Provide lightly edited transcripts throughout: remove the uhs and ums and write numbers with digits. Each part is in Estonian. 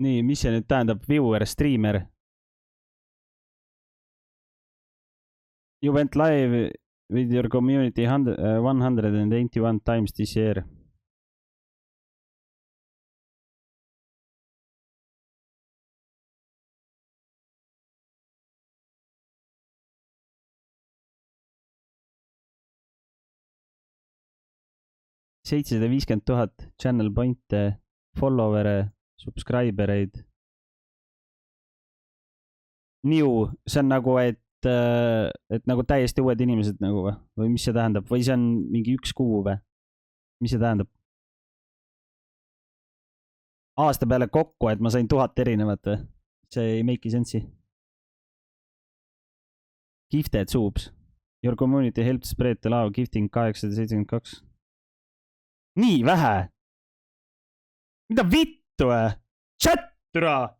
nii, mis see nüüd tähendab? Viewer, streamer. You went live with your community 181 times this year. $750,000 channel point'e, follower'e, subscriber'eid. New, see on nagu, et nagu täiesti uued inimesed nagu või mis see tähendab? Või see on mingi 1 kuu või? Mis see tähendab? Aasta peale kokku, et ma sain 1000 erinevat või? See ei make'i sense'i. Gifted subs. Your community helped spread the love gifting 872. Nii vähe? Mida vittu või? Chattura!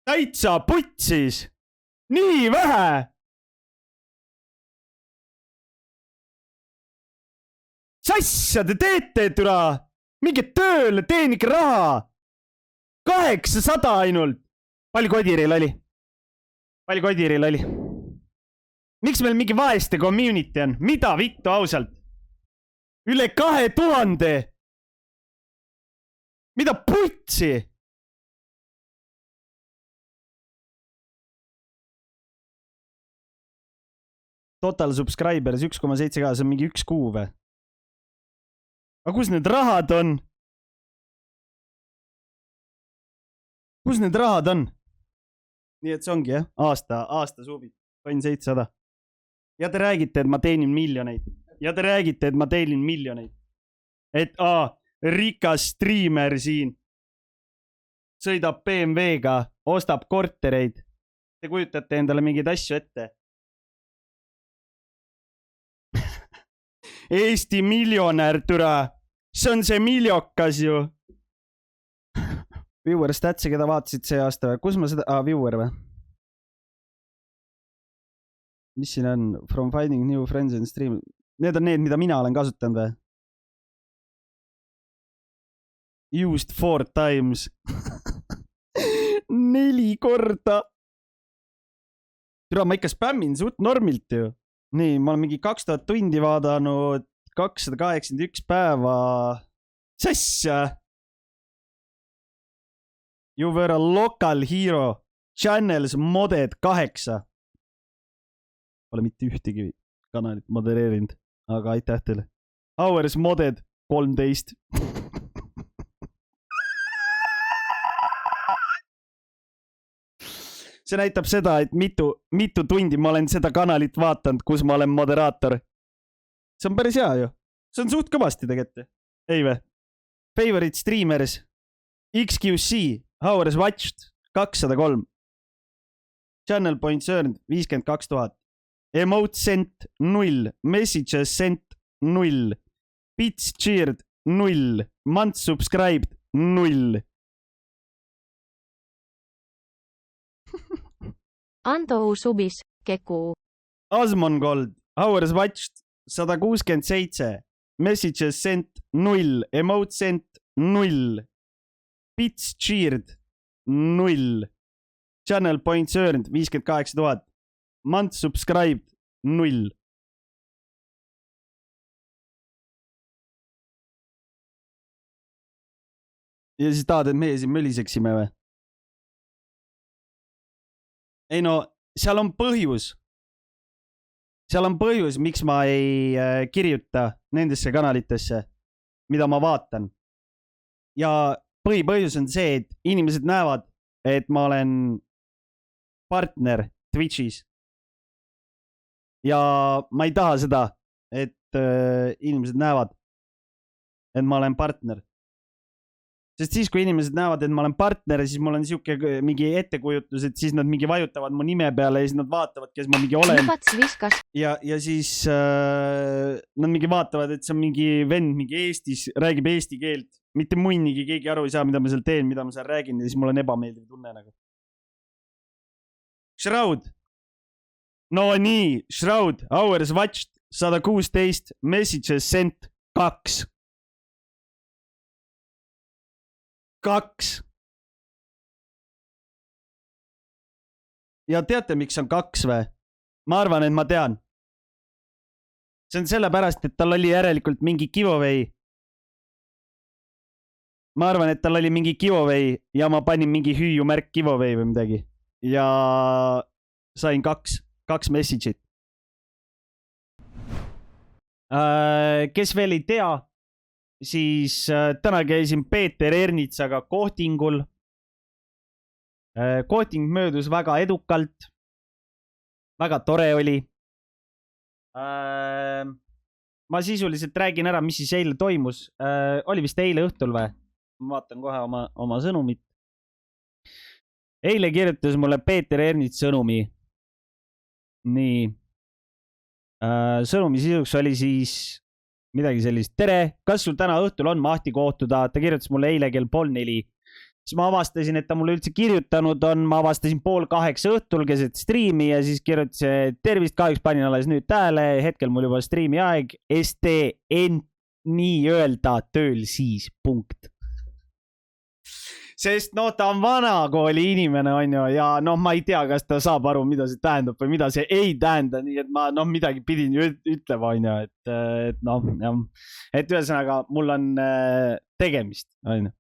Täitsa putsis! Nii vähe! Sasja te teete, türa! Minge tööle, teenike raha! 800 ainult! Palju Kodiril oli? Palju Kodiril oli? Miks meil mingi vaeste community on? Mida vittu ausalt? Üle 2000! Mida putsi? Total subscribers 1,7 ka, see on mingi 1 kuu või? Aga kus need rahad on? Kus need rahad on? Nii et see ongi jah, aasta suubid. Panin 700. Ja te räägite, et ma teenin miljoneid. Et rikas streamer siin sõidab BMW-ga, ostab kortereid. Te kujutate endale mingeid asju ette. Eesti miljonär, türa. See on see miljokas ju. Viewer statsi, keda vaatasid see aasta või? Kus ma seda... viewer või? Mis siin on? From finding new friends and stream. Need on need, mida mina olen kasutanud või? Used 4 times. 4 korda. Türa, ma ikka spämmin suht normilt ju. Nii, ma olen mingi 2000 tundi vaadanud, 281 päeva. Sasja! You were a local hero. Channels modded 8. Pole mitte ühtegi kanalit modereerinud, aga aitäh teile. Hours modded 13. See näitab seda, et mitu tundi ma olen seda kanalit vaatanud, kus ma olen moderaator. See on päris hea ju. See on suht kõvasti tegelikult. Ei või? Favorite streamers. XQC. Hours watched 203. Channel points earned 52,000. Emote sent 0. Messages sent 0. Bits cheered 0. Month subscribed 0. Ando subis, Keku. Asmongold, hours watched 167. Messages sent 0. Emote sent 0. Bits cheered 0. Channel points earned 58,000. Month subscribed 0. Ja siis tahad, et meie siin möliseksime või? Ei no, seal on põhjus. Seal on põhjus, miks ma ei kirjuta nendesse kanalitesse, mida ma vaatan. Ja põhipõhjus on see, et inimesed näevad, et ma olen partner Twitchis. Ja ma ei taha seda, et inimesed näevad, et ma olen partner. Sest siis, kui inimesed näevad, et ma olen partner, siis mul on siuke mingi ettekujutus, et siis nad mingi vajutavad mu nime peale ja siis nad vaatavad, kes ma mingi olen. Ja siis nad mingi vaatavad, et see on mingi vend, mingi Eestis, räägib eesti keelt. Mitte munnigi, keegi aru ei saa, mida ma seal teen, mida ma seal räägin ja siis mul on ebameeldiv tunne nagu. Shroud. No nii, Shroud, hours watched 116, messages sent 2. 2. Ja teate, miks on 2 või? Ma arvan, et ma tean. See on sellepärast, et tal oli järelikult mingi giveaway. Ma arvan, et tal oli mingi giveaway ja ma panin mingi hüüumärk giveaway või midagi. Ja sain 2 message'it. Kes veel ei tea, siis täna käisin Peeter Ernitsaga kohtingul. Kohting möödus väga edukalt. Väga tore oli. Ma sisuliselt räägin ära, mis siis eile toimus. Oli vist eile õhtul või? Ma vaatan kohe oma sõnumit. Eile kirjutas mulle Peeter Ernits sõnumi. Nii. Sõnumi sisuks oli siis midagi sellist. Tere, kas sul täna õhtul on mahti kohtuda? Ta kirjutas mulle eile kell 3:30. Siis ma avastasin, et ta mulle üldse kirjutanud on. Ma avastasin 7:30 õhtul keset striimi ja siis kirjutas, tervist, kahjuks panin alles nüüd tähele. Hetkel mul juba striimi aeg. STN nii-öelda tööl siis, punkt. Sest no ta on vanakooli inimene, on ju, ja noh, ma ei tea, kas ta saab aru, mida see tähendab või mida see ei tähenda, nii et ma midagi pidin ju ütlema, on ju, et noh, et ühesõnaga mul on tegemist, on ju.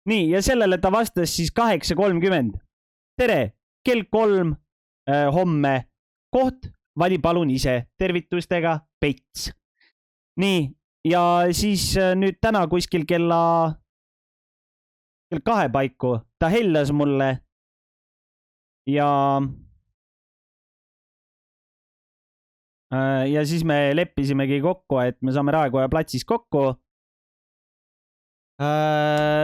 Nii, ja sellele ta vastas siis 8:30. Tere, kell 3 homme, koht, vali palun ise, tervitustega, Pets. Nii, ja siis nüüd täna kuskil kell 2 paiku ta hellas mulle ja siis me leppisimegi kokku, et me saame Raekoja platsis kokku.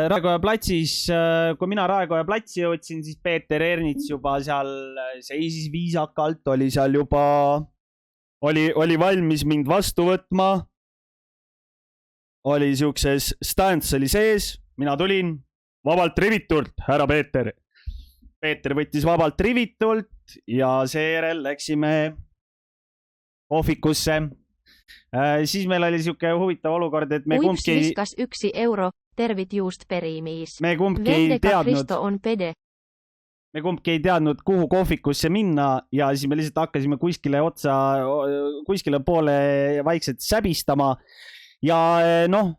Raekoja platsis, kui mina Raekoja platsi jõudsin, siis Peeter Ernits juba seal seisis viisakalt, oli seal juba, oli valmis mind vastu võtma. Oli siukses stance oli sees, mina tulin. Vabalt rivitult, härra Peeter. Peeter võttis vabalt rivitult ja seejärel läksime ohvikusse. Siis meil oli siuke huvitav olukord, et me Uips viskas 1 euro, tervit juust perimiis. Me kumbki ei Vendega teadnud. Kristo on pede. Me kumbki ei teadnud, kuhu kohvikusse minna ja siis me lihtsalt hakkasime kuskile poole vaikselt säbistama. Ja noh,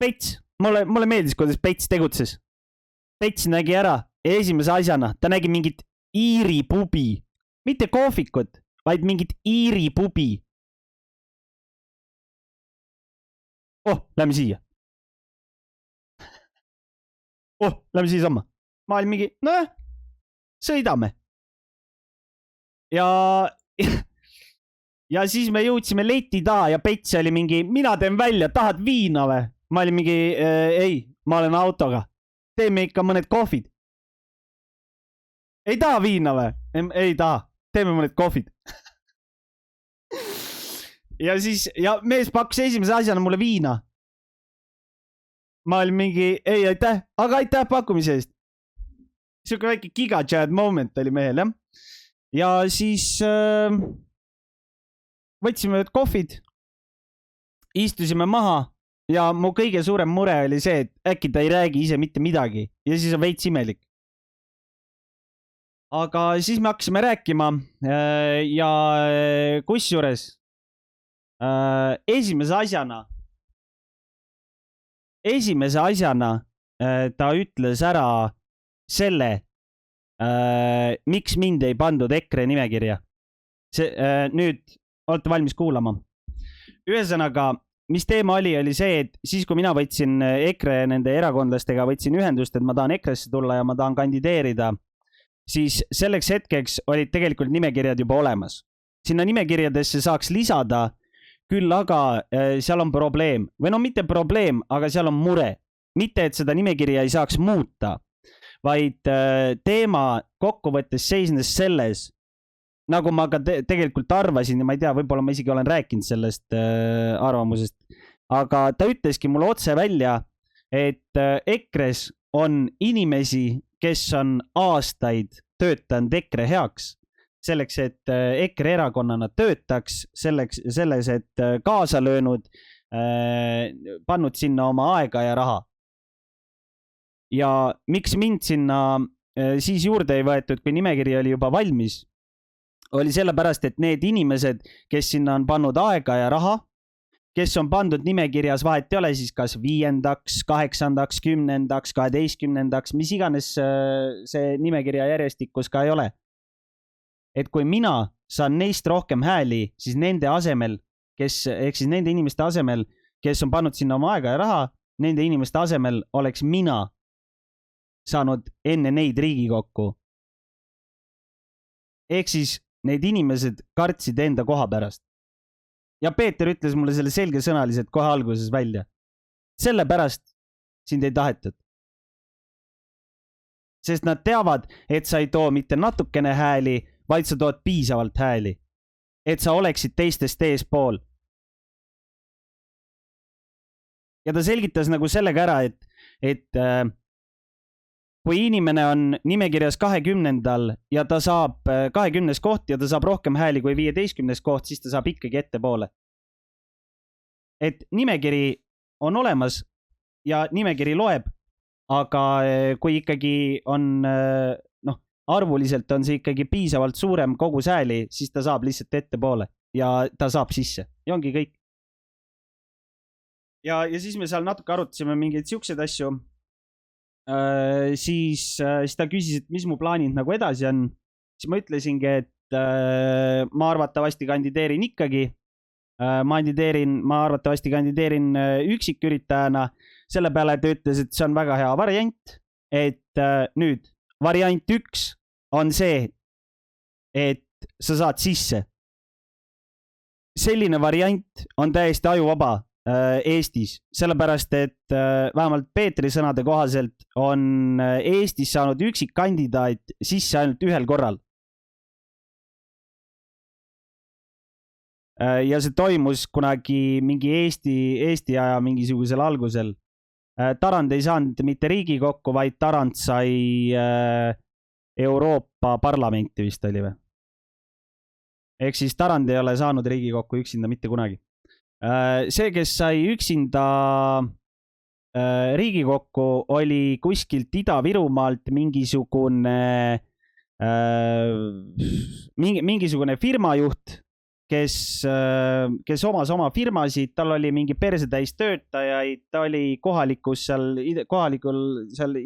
Pets. Mulle meeldis, kuidas Pets tegutses. Pets nägi ära esimese asjana. Ta nägi mingit Iiri pubi. Mitte kohvikut, vaid mingit Iiri pubi. Oh, lähme siia. Oh, lähme siia samma. Ma olin mingi, nojah, sõidame. Ja siis me jõudsime leti taha ja Pets oli mingi, mina teen välja, tahad viina või? Ma olin mingi, ei, ma olen autoga. Teeme ikka mõned kohvid. Ei taha viina või? Ei taha. Teeme mõned kohvid. Ja siis, ja mees pakkus esimese asjana mulle viina. Ma olin mingi, ei, aitäh, aga aitäh pakkumise eest. Siuke väike gigachad moment oli mehel, jah. Ja siis võtsime need kohvid. Istusime maha. Ja mu kõige suurem mure oli see, et äkki ta ei räägi ise mitte midagi. Ja siis on veits imelik. Aga siis me hakkasime rääkima ja kusjuures esimese asjana ta ütles ära selle, miks mind ei pandud EKRE nimekirja. Nüüd olete valmis kuulama. Ühesõnaga, mis teema oli see, et siis kui mina võtsin EKRE nende erakondlastega, võtsin ühendust, et ma tahan EKRE-sse tulla ja ma tahan kandideerida, siis selleks hetkeks olid tegelikult nimekirjad juba olemas. Sinna nimekirjadesse saaks lisada, küll aga seal on probleem. Või no mitte probleem, aga seal on mure. Mitte, et seda nimekirja ei saaks muuta, vaid teema kokkuvõttes seisnes selles, nagu ma ka tegelikult arvasin ja ma ei tea, võib-olla ma isegi olen rääkinud sellest arvamusest, aga ta ütleski mulle otse välja, et EKRE-s on inimesi, kes on aastaid töötanud EKRE heaks, selleks, et EKRE erakonnana töötaks, selles, et kaasa löönud, pannud sinna oma aega ja raha. ja miks mind sinna siis juurde ei võetud, kui nimekiri oli juba valmis, oli sellepärast, et need inimesed, kes sinna on pannud aega ja raha, kes on pandud nimekirjas, vahet ei ole siis kas 5., 8., 10., 12., mis iganes see nimekirja järjestikus ka ei ole. Et kui mina saan neist rohkem hääli, siis nende asemel, ehk siis nende inimeste asemel, kes on pannud sinna oma aega ja raha, nende inimeste asemel oleks mina saanud enne neid Riigikokku. Ehk siis need inimesed kartsid enda koha pärast. Ja Peeter ütles mulle selle selgesõnaliselt kohe alguses välja. Sellepärast sind ei tahetud. Sest nad teavad, et sa ei too mitte natukene hääli, vaid sa tood piisavalt hääli. Et sa oleksid teistest eespool. Ja ta selgitas nagu sellega ära, et kui inimene on nimekirjas 20. ja ta saab 20. koht ja ta saab rohkem hääli kui 15. koht, siis ta saab ikkagi ettepoole. Et nimekiri on olemas ja nimekiri loeb, aga kui ikkagi on, arvuliselt on see ikkagi piisavalt suurem kogus hääli, siis ta saab lihtsalt ettepoole ja ta saab sisse. Ja ongi kõik. Ja siis me seal natuke arutasime mingeid siukseid asju. Siis ta küsis, et mis mu plaanid nagu edasi on. Siis ma ütlesingi, et ma arvatavasti kandideerin ikkagi. Ma arvatavasti kandideerin üksiküritajana. Selle peale ta ütles, et see on väga hea variant. Et nüüd variant 1 on see, et sa saad sisse. Selline variant on täiesti ajuvaba Eestis, sellepärast, et vähemalt Peetri sõnade kohaselt on Eestis saanud üksikkandidaat sisse ainult ühel korral. Ja see toimus kunagi mingi Eesti aja mingisugusel algusel. Tarand ei saanud mitte Riigikokku, vaid Tarand sai Euroopa Parlamenti vist oli või? Ehk siis Tarand ei ole saanud Riigikokku üksinda mitte kunagi. See, kes sai üksinda Riigikokku, oli kuskilt Ida-Virumaalt mingisugune firmajuht, kes omas oma firmasid, tal oli mingi persetäis töötajaid, ta oli kohalikul seal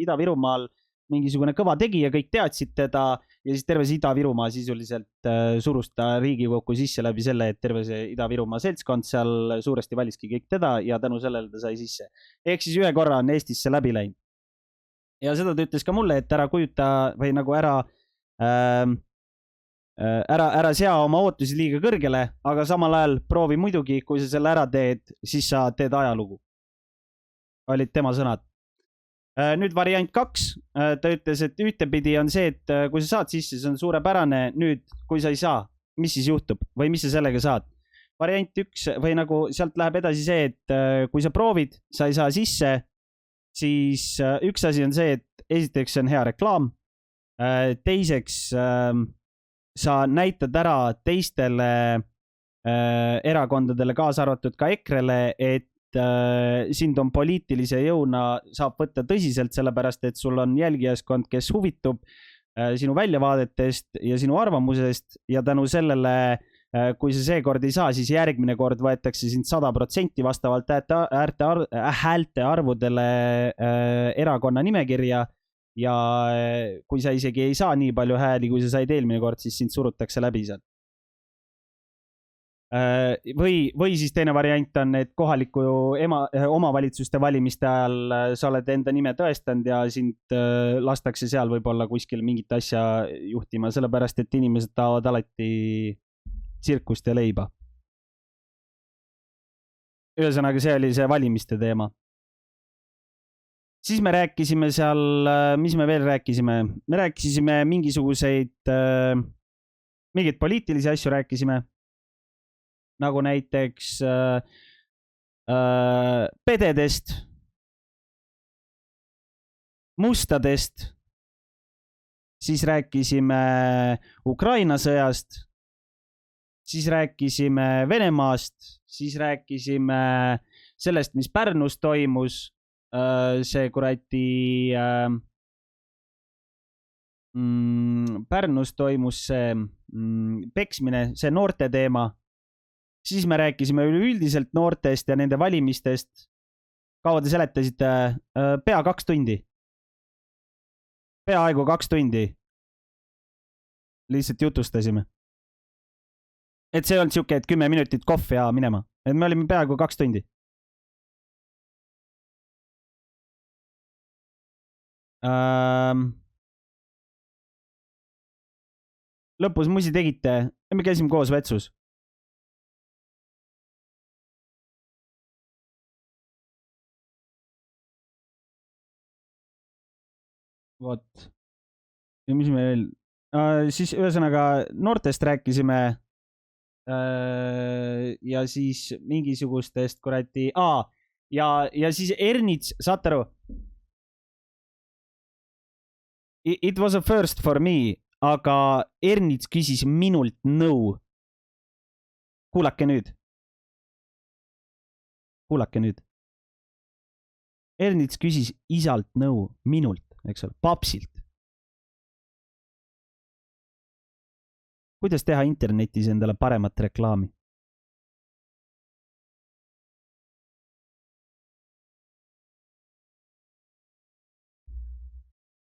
Ida-Virumaal mingisugune kõva tegija, kõik teadsid teda ja siis terve see Ida-Virumaa sisuliselt surus ta Riigikokku sisse läbi selle, et terve see Ida-Virumaa seltskond seal suuresti valiski kõik teda ja tänu sellele ta sai sisse. Ehk siis ühe korra on Eestisse läbi läinud. Ja seda ta ütles ka mulle, et ära kujuta või nagu ära sea oma ootusi liiga kõrgele, aga samal ajal proovi muidugi, kui sa selle ära teed, siis sa teed ajalugu. Olid tema sõnad. Nüüd variant 2, ta ütles, et ühtepidi on see, et kui sa saad sisse, see on suurepärane, nüüd kui sa ei saa, mis siis juhtub või mis sa sellega saad. Variant 1 või nagu sealt läheb edasi see, et kui sa proovid, sa ei saa sisse, siis üks asi on see, et esiteks see on hea reklaam, teiseks sa näitad ära teistele erakondadele, kaasa arvatud ka EKRE-le, et sind on poliitilise jõuna saab võtta tõsiselt, sellepärast et sul on jälgijaskond, kes huvitub sinu väljavaadetest ja sinu arvamusest ja tänu sellele, kui sa seekord ei saa, siis järgmine kord võetakse sind 100% vastavalt häälte arvudele erakonna nimekirja ja kui sa isegi ei saa nii palju hääli, kui sa said eelmine kord, siis sind surutakse läbi seal. Või siis teine variant on, et kohaliku omavalitsuste valimiste ajal sa oled enda nime tõestanud ja sind lastakse seal võib-olla kuskil mingit asja juhtima, sellepärast et inimesed tahavad alati tsirkust ja leiba. Ühesõnaga, see oli see valimiste teema. Siis me rääkisime seal, mis me veel rääkisime? Me rääkisime mingisuguseid, mingeid poliitilisi asju rääkisime. Nagu näiteks pededest, mustadest, siis rääkisime Ukraina sõjast, siis rääkisime Venemaast, siis rääkisime sellest, mis Pärnus toimus, see kuradi Pärnus toimus see peksmine, see noorte teema. Siis me rääkisime üleüldiselt noortest ja nende valimistest. Kaua te seletasite? Pea 2 tundi. Peaaegu 2 tundi. Lihtsalt jutustasime. Et see on siuke, et 10 minutit kohvi ja minema. Et me olime peaaegu 2 tundi. Lõpus musi tegite ja me käisime koos vetsus. Vot. Ja mis me veel? Siis ühesõnaga noortest rääkisime ja siis mingisugustest kuradi... Ja siis Ernits, saate aru? It was a first for me, aga Ernits küsis minult nõu. Kuulake nüüd. Ernits küsis isalt nõu minult, eks ole, papsilt. Kuidas teha internetis endale paremat reklaami?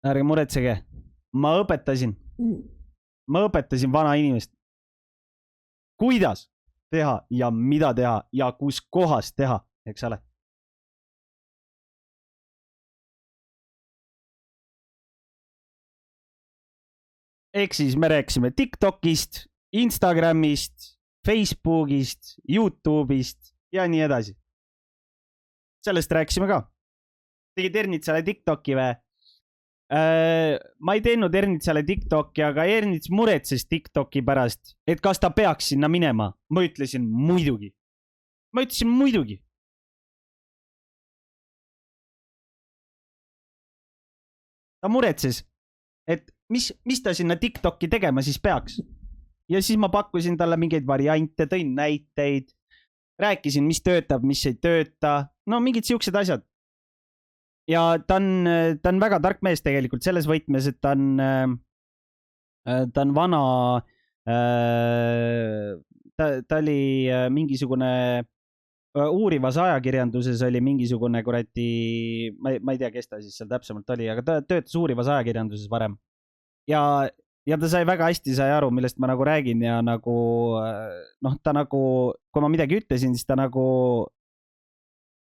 Ärge muretsege. Ma õpetasin vana inimest, kuidas teha ja mida teha ja kus kohas teha, eks ole. Ehk siis me rääkisime TikTokist, Instagramist, Facebookist, YouTube'ist ja nii edasi. Sellest rääkisime ka. Tegid Ernitsale TikToki või? Ma ei teinud Ernitsale TikToki, aga Ernits muretses TikToki pärast, et kas ta peaks sinna minema. Ma ütlesin muidugi. Ta muretses, et mis ta sinna TikToki tegema siis peaks. Ja siis ma pakkusin talle mingeid variante, tõin näiteid, rääkisin, mis töötab, mis ei tööta. No mingid siuksed asjad. Ja ta on väga tark mees tegelikult selles võtmes, et ta on vana, ta oli mingisugune uurivas ajakirjanduses oli mingisugune kuradi, ma ei tea, kes ta siis seal täpsemalt oli, aga ta töötas uurivas ajakirjanduses varem. Ja ta sai väga hästi aru, millest ma nagu räägin ja nagu, ta nagu, kui ma midagi ütlesin, siis ta nagu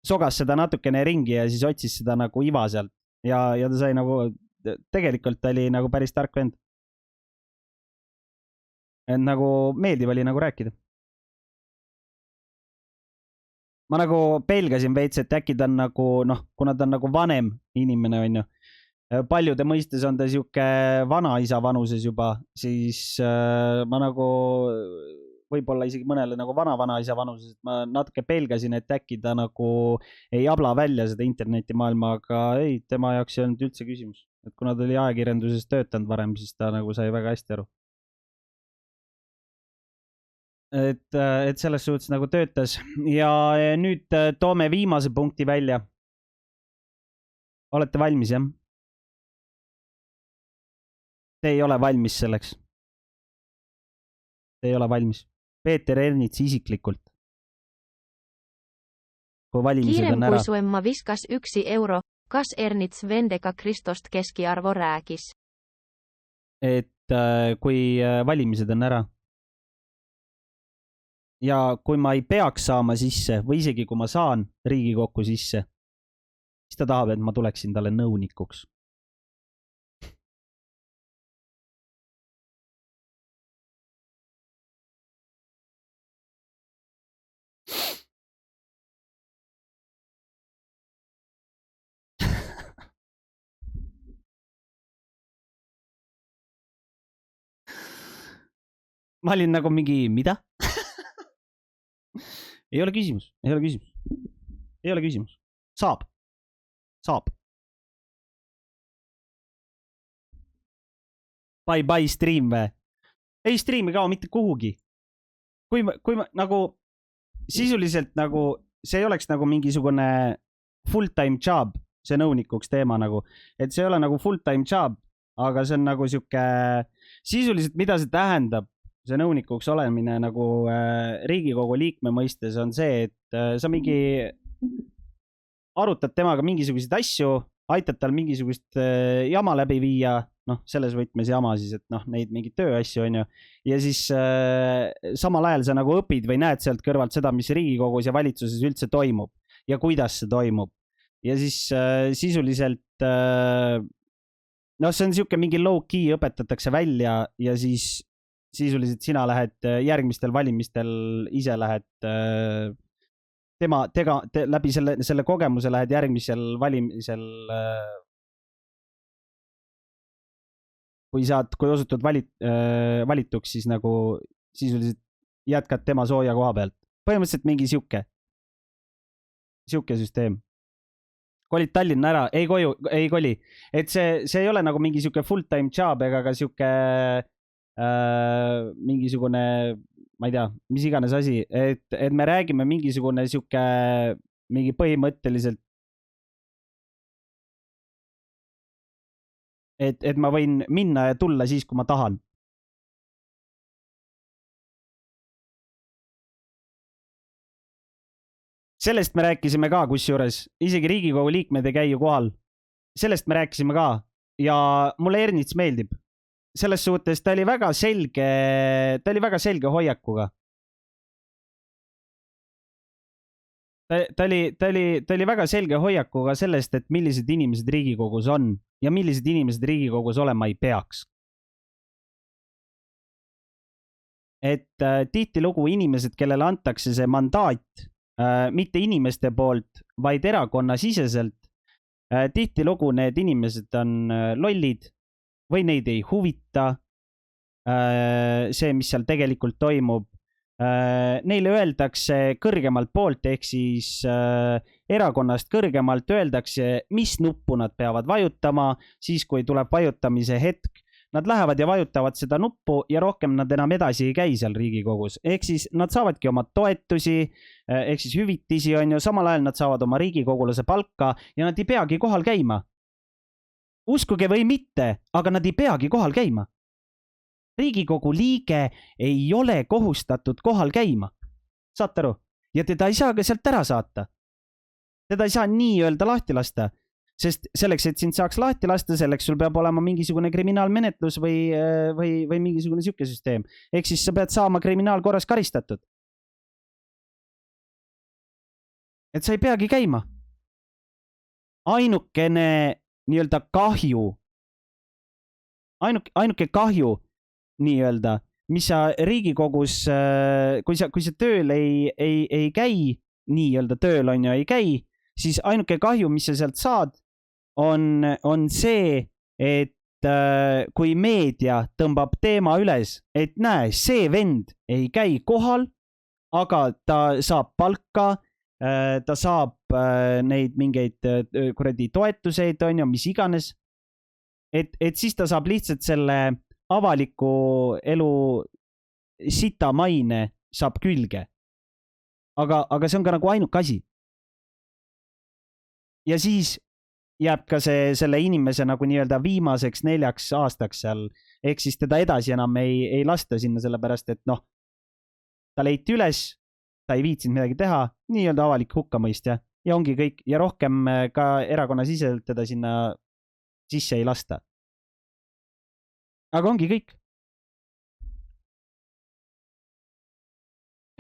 sogas seda natukene ringi ja siis otsis seda nagu iva sealt. Ja ta sai nagu, tegelikult ta oli nagu päris tark vend. Et nagu meeldiv oli nagu rääkida. Ma nagu pelgasin veits, et äkki ta on nagu, kuna ta on nagu vanem inimene, on ju. Paljude mõistes on ta siuke vanaisa vanuses juba, siis ma nagu võib-olla isegi mõnele nagu vanaisa vanuses, et ma natuke pelgasin, et äkki ta nagu ei abla välja seda internetimaailma, aga ei, tema jaoks ei olnud üldse küsimus. Et kuna ta oli ajakirjanduses töötanud varem, siis ta nagu sai väga hästi aru. Et selles suhtes nagu töötas. Ja nüüd toome viimase punkti välja. Olete valmis, jah? Te ei ole valmis selleks. Te ei ole valmis. Peeter Ernits isiklikult. Kui valimised Kiirem on ära. kui su emma viskas 1 euro, kas Ernits vendega Kristost keskiarvo rääkis? Et kui valimised on ära. Ja kui ma ei peaks saama sisse või isegi kui ma saan Riigikokku sisse, siis ta tahab, et ma tuleksin talle nõunikuks. Ma olin nagu mingi, mida? Ei ole küsimus. Saab. Bye stream või? Ei streami kao mitte kuhugi. Kui ma nagu sisuliselt nagu see ei oleks nagu mingisugune full-time job, see nõunikuks teema nagu, et see ei ole nagu full-time job, aga see on nagu sihuke sisuliselt, mida see tähendab, see nõunikuks olemine nagu Riigikogu liikme mõistes on see, et sa mingi arutad temaga mingisuguseid asju, aitad tal mingisugust jama läbi viia, noh, selles võtmes jama siis, et noh, neid mingeid tööasju on ju. Ja siis samal ajal sa nagu õpid või näed sealt kõrvalt seda, mis Riigikogus ja valitsuses üldse toimub ja kuidas see toimub. Ja siis sisuliselt, noh, see on siuke mingi low-key õpetatakse välja ja siis sisuliselt sina lähed järgmistel valimistel, ise lähed läbi selle kogemuse lähed järgmisel valimisel, kui osutud valituks, siis nagu sisuliselt jätkad tema sooja koha pealt. Põhimõtteliselt mingi siuke süsteem. Kolid Tallinna ära, ei koli. Et see ei ole nagu mingi siuke full-time job ega ka siuke mingisugune, ma ei tea, mis iganes asi, et me räägime mingisugune siuke, mingi põhimõtteliselt, et ma võin minna ja tulla siis, kui ma tahan. Sellest me rääkisime ka, kusjuures isegi Riigikogu liikmed ei käi ju kohal. Sellest me rääkisime ka ja mulle Ernits meeldib. Selles suhtes ta oli väga selge hoiakuga. Ta oli väga selge hoiakuga sellest, et millised inimesed Riigikogus on ja millised inimesed Riigikogus olema ei peaks. Et tihtilugu inimesed, kellele antakse see mandaat, mitte inimeste poolt, vaid erakonnasiseselt, tihtilugu need inimesed on lollid või neid ei huvita see, mis seal tegelikult toimub. Neile öeldakse kõrgemalt poolt, ehk siis erakonnast kõrgemalt öeldakse, mis nuppu nad peavad vajutama, siis kui tuleb vajutamise hetk. Nad lähevad ja vajutavad seda nuppu ja rohkem nad enam edasi ei käi seal Riigikogus. Ehk siis nad saavadki oma toetusi, ehk siis hüvitisi on ju, samal ajal nad saavad oma riigikogulase palka ja nad ei peagi kohal käima. Uskuge või mitte, aga nad ei peagi kohal käima. Riigikogu liige ei ole kohustatud kohal käima. Saate aru? Ja teda ei saa ka sealt ära saata. Teda ei saa nii öelda lahti lasta. Sest selleks, et sind saaks lahti lasta, selleks sul peab olema mingisugune kriminaalmenetlus või mingisugune siuke süsteem. Ehk siis sa pead saama kriminaalkorras karistatud. Et sa ei peagi käima. Ainukene nii-öelda kahju, ainuke kahju nii-öelda, mis sa Riigikogus, kui sa tööl ei käi, nii-öelda tööl on ju ei käi, siis ainuke kahju, mis sa sealt saad, on see, et kui meedia tõmbab teema üles, et näe, see vend ei käi kohal, aga ta saab palka, ta saab neid mingeid kuradi toetuseid, on ju, mis iganes, et siis ta saab lihtsalt selle avaliku elu sita maine saab külge. Aga see on ka nagu ainuke asi. Ja siis jääb ka selle inimese nagu nii-öelda viimaseks 4 aastaks seal, ehk siis teda edasi enam ei lasta sinna, sellepärast et noh, ta leiti üles, ta ei viitsinud midagi teha, nii-öelda avalik hukkamõist ja ongi kõik ja rohkem ka erakonnasiseselt teda sinna sisse ei lasta. Aga ongi kõik.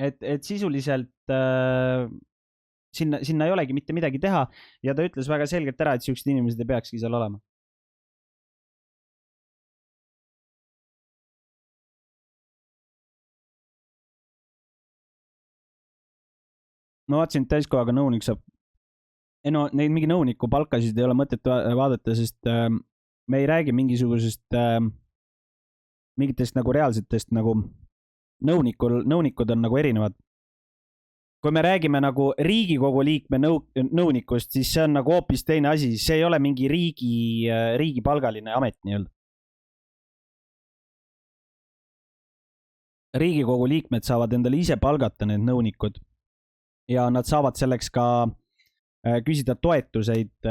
Et sisuliselt sinna ei olegi mitte midagi teha ja ta ütles väga selgelt ära, et siuksed inimesed ei peakski seal olema. No vaatasin, et täiskohaga nõunik saab, neid mingi nõuniku palkasid ei ole mõtet vaadata, sest me ei räägi mingisugusest mingitest nagu reaalsetest nagu nõunikud on nagu erinevad. Kui me räägime nagu Riigikogu liikme nõunikust, siis see on nagu hoopis teine asi, see ei ole mingi riigi palgaline amet nii-öelda. Riigikogu liikmed saavad endale ise palgata need nõunikud ja nad saavad selleks ka küsida toetuseid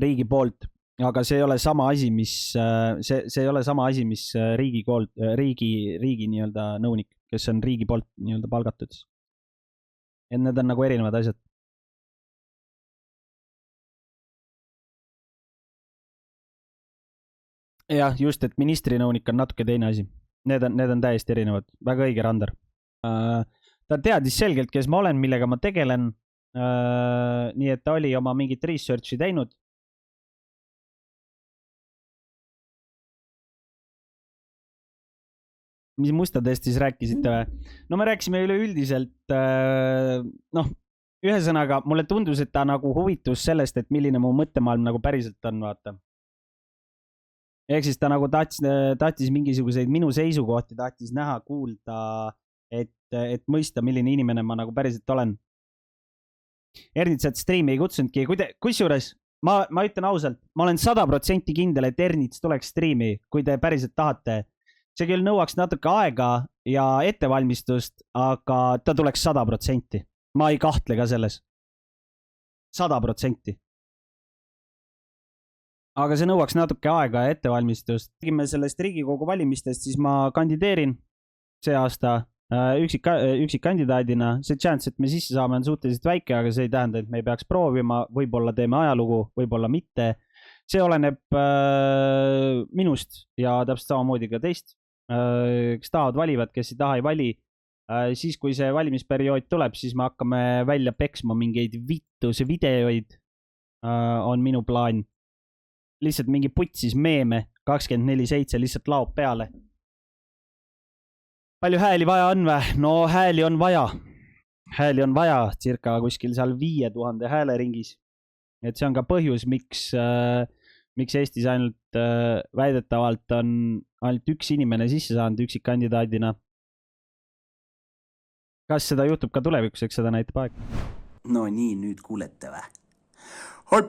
riigi poolt, aga see ei ole sama asi, mis see ei ole sama asi, mis riigi nii-öelda nõunik, kes on riigi poolt nii-öelda palgatud. Et need on nagu erinevad asjad. Jah, just, et ministri nõunik on natuke teine asi. Need on täiesti erinevad. Väga õige, Randar. Ta teadis selgelt, kes ma olen, millega ma tegelen. Nii et ta oli oma mingit researchi teinud. Mis mustadest siis rääkisite või? No me rääkisime üleüldiselt, ühesõnaga, mulle tundus, et ta nagu huvitus sellest, et milline mu mõttemaailm nagu päriselt on, vaata. Ehk siis ta nagu tahtis mingisuguseid minu seisukohti, tahtis näha, kuulda, et mõista, milline inimene ma nagu päriselt olen. Ernitsat striimi ei kutsunudki. Kusjuures, ma ütlen ausalt, ma olen 100% kindel, et Ernits tuleks striimi, kui te päriselt tahate. See küll nõuaks natuke aega ja ettevalmistust, aga ta tuleks 100%. Ma ei kahtle ka selles. 100%. Aga see nõuaks natuke aega ja ettevalmistust. Tegime sellest Riigikogu valimistest, siis ma kandideerin see aasta üksikkandidaadina. See chance, et me sisse saame, on suhteliselt väike, aga see ei tähenda, et me ei peaks proovima. Võib-olla teeme ajalugu, võib-olla mitte. See oleneb minust ja täpselt samamoodi ka teist. Kes tahavad valivad, kes ei taha ei vali. Siis, kui see valimisperiood tuleb, siis me hakkame välja peksma mingeid vittuse videoid. On minu plaan. Lihtsalt mingi putsis meeme 24/7 lihtsalt laob peale. Palju hääli vaja on või? No hääli on vaja. Hääli on vaja circa kuskil seal 5000 hääle ringis. Et see on ka põhjus, miks Eestis ainult väidetavalt on ainult üks inimene sisse saanud üksikkandidaadina. Kas seda juhtub ka tulevikus, eks seda näitab aeg? No nii, nüüd kuulete või? Hoip!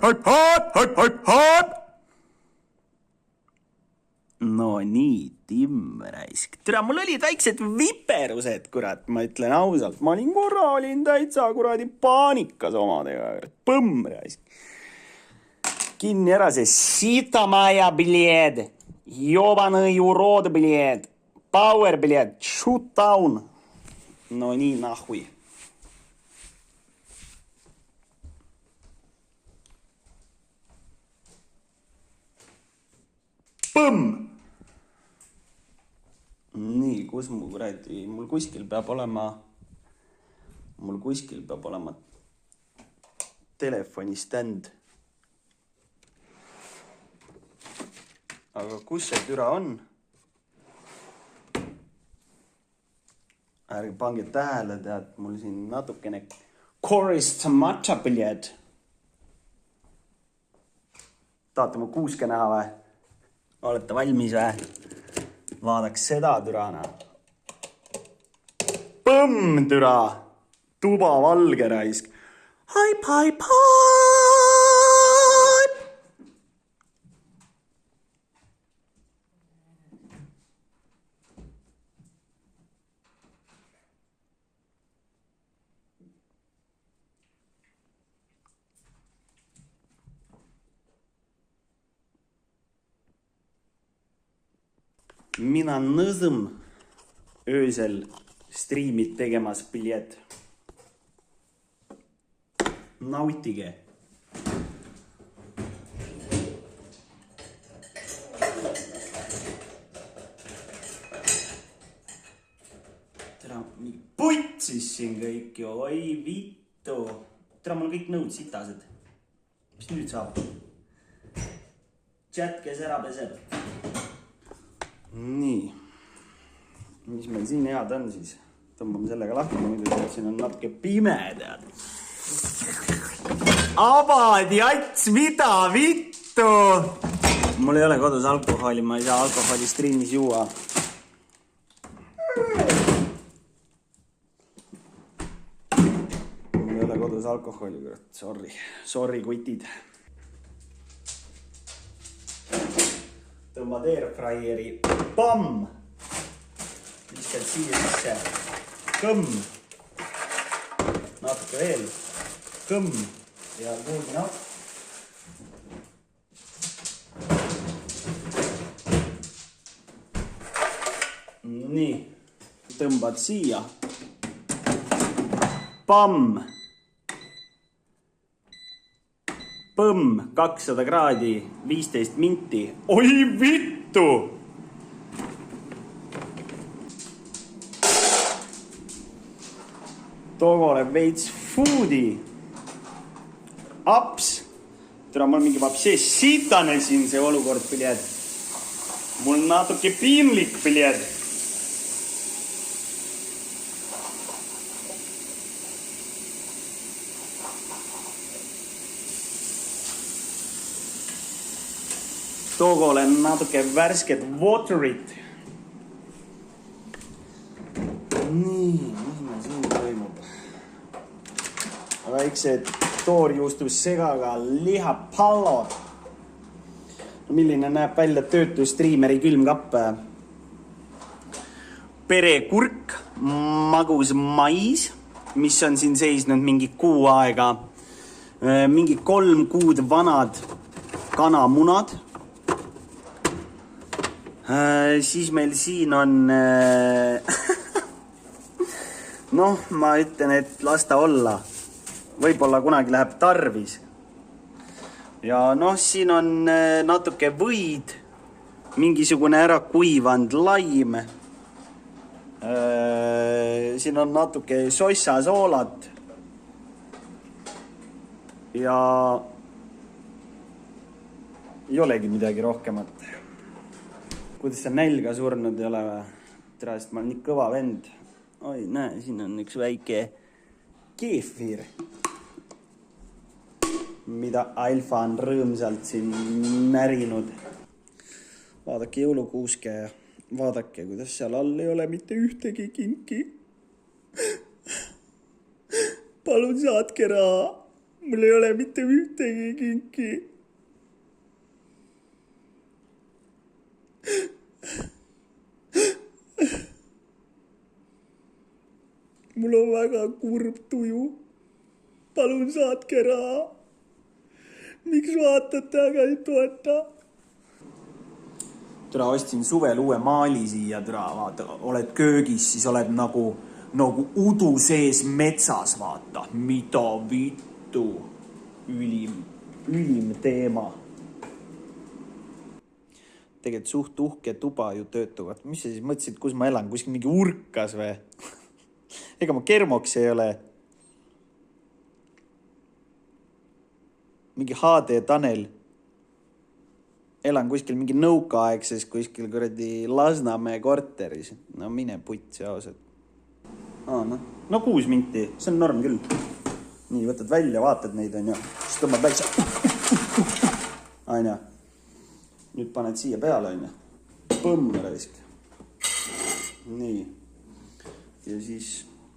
No nii, Tim raisk. Tere, mul olid väiksed viperused, kurat, ma ütlen ausalt. Ma olin täitsa kuradi paanikas omadega. Põmm raisk. Kinni ära see sitamaja, bled. Jobanõi urod, bled. Power, bled. Shoot down. No nii, nahui. Põmm! Nii, kus mu kuradi, mul kuskil peab olema telefoni stand. Aga kus see türa on? Ärge pange tähele, tead, mul siin natukene korist matšapiljed. Tahate mu kuuske näha või? Olete valmis või? Vaadaks seda türana. Põmm türa! Tuba valge raisk. Haip! Mina nõsõm öösel striimid tegemas piljed. Nautige. Tere, putsis siin kõik ju, oi vittu. Tere, mul kõik nõud sitased. Mis nüüd saab? Chat, kes ära peseb? Nii, mis meil siin head on siis? Tõmbame sellega lahti, muidu siin on natuke pime, tead. Abad, jats, mida vittu? Mul ei ole kodus alkoholi, ma ei saa alkoholi striimis juua. Mul ei ole kodus alkoholi, kurat, sorry kutid. Tõmbad airfryeri, pamm, viskad siia sisse, kõmm, natuke veel, kõmm ja kuhugi noh. Nii, tõmbad siia. Pamm. Põmm, 200 kraadi, 15 minti. Oi vittu! Toogole veits foodi. Aps. Tere, mul mingi vapsee sitane siin see olukord, piljed. Mul natuke piinlik, piljed. Toogole natuke värsket waterit. Nii, mis meil siin toimub? Väiksed toorjuustus segaga lihapallod. No, milline näeb välja töötu striimeri külmkapp? Perekurk, magus mais, mis on siin seisnud mingi kuu aega. Mingi 3 kuud vanad kanamunad. Siis meil siin on noh, ma ütlen, et lasta olla. Võib-olla kunagi läheb tarvis. Ja noh, siin on natuke võid, mingisugune ära kuivand laim. Siin on natuke sossasoolat. Ja ei olegi midagi rohkemat. Kuidas see nälga surnud ei ole või? Tere, sest ma olen nii kõva vend. Oi, näe, siin on üks väike keefir, mida Alfa on rõõmsalt siin närinud. Vaadake jõulukuuske ja vaadake, kuidas seal all ei ole mitte ühtegi kinki. Palun saatke raha. Mul ei ole mitte ühtegi kinki. Mul on väga kurb tuju. Palun saatke raha. Miks vaatate, aga ei toeta? Tere, ostsin suvel uue maali siia. Tere, vaata, oled köögis, siis oled nagu udu sees metsas, vaata. Mida vittu? Ülim teema. Tegelikult suht uhke tuba ju töötuvad. Mis sa siis mõtlesid, kus ma elan? Kuskil mingi urkas või? Ega ma kermoks ei ole. Mingi HD Tanel. Elan kuskil mingi nõukaaegses kuskil kuradi Lasnamäe korteris. No mine putsi ausalt. No 6 minti. See on norm küll. Nii, võtad välja, vaatad neid, on ju. Siis tõmbad väikse. On ju. Nüüd paned siia peale, on ju. Põmm raisk. Nii. Ja siis,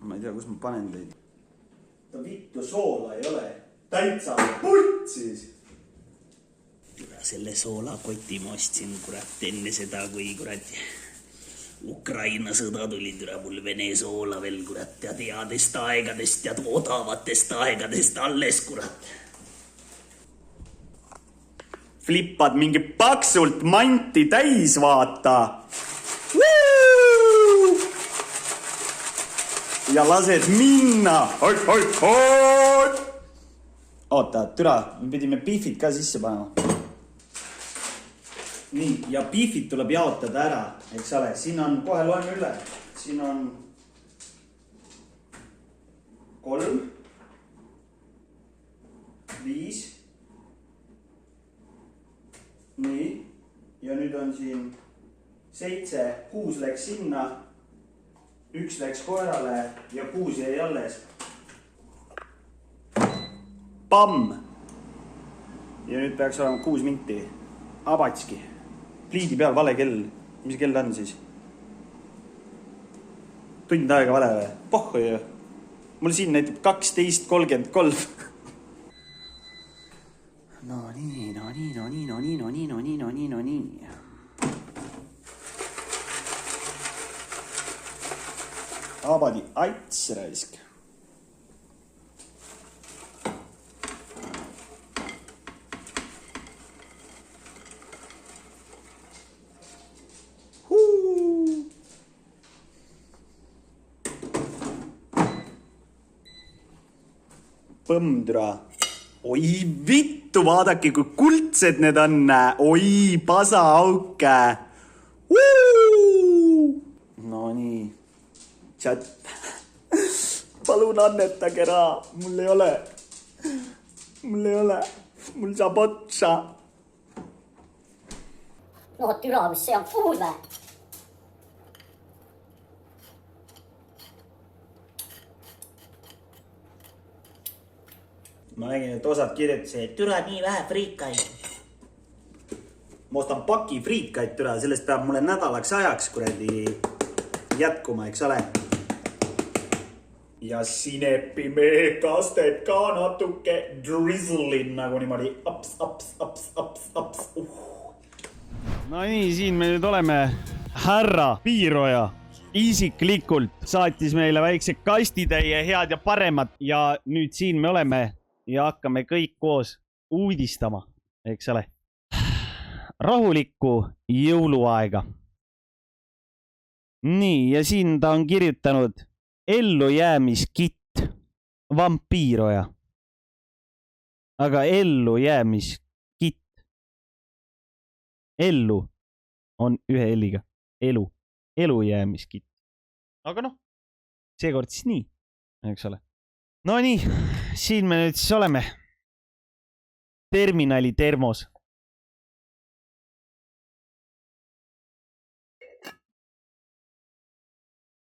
ma ei tea, kus ma panen teid. Ta vittu soola ei ole. Täitsa putsis. Selle soolakoti ma ostsin, kurat, enne seda, kui kurat Ukraina sõda tuli, mul Vene soola veel, kurat, ja teadest aegadest ja odavatest aegadest alles, kurat. Flippad mingi paksult manti täis, vaata. Ja lased minna. Oota, türa, me pidime beefid ka sisse panema. Nii, ja beefid tuleb jaotada ära, eks ole. Siin on, kohe loeme üle. Siin on 3, 5. Nii, ja nüüd on siin 7, 6 läks sinna, 1 läks koerale ja 6 jäi alles. Pamm! Ja nüüd peaks olema 6 minti. Abatski. Pliidi peal vale kell. Mis kell on siis? Tund aega vale või? Pohhu ju. Mul siin näitab 12.33. No nii. Abadi ats raisk. põmm türa. Oi vittu, vaadake kui kuldsed need on. Oi pasaauke. No nii. Chat. Palun annetage raha. Mul ei ole. Mul saab otsa. No türa, mis see on puhul või? Ma nägin, et osad kirjutasid, et türa nii vähe friikaid. Ma ostan paki friikaid türa, sellest peab mulle nädalaks ajaks kuradi jätkuma, eks ole. Ja sinepi mehe kastet ka natuke drizzlin nagu niimoodi aps. No nii, siin me nüüd oleme. Härra Piiroja isiklikult saatis meile väikse kastitäie head ja paremat ja nüüd siin me oleme ja hakkame kõik koos uudistama, eks ole. Rahulikku jõuluaega. Nii, ja siin ta on kirjutanud ellujäämiskitt, vampiiroja. Aga ellujäämiskitt. Ellu on ühe L-iga. Elujäämiskitt. Aga noh, seekord siis nii, eks ole. No nii, siin me nüüd siis oleme. Terminali termos.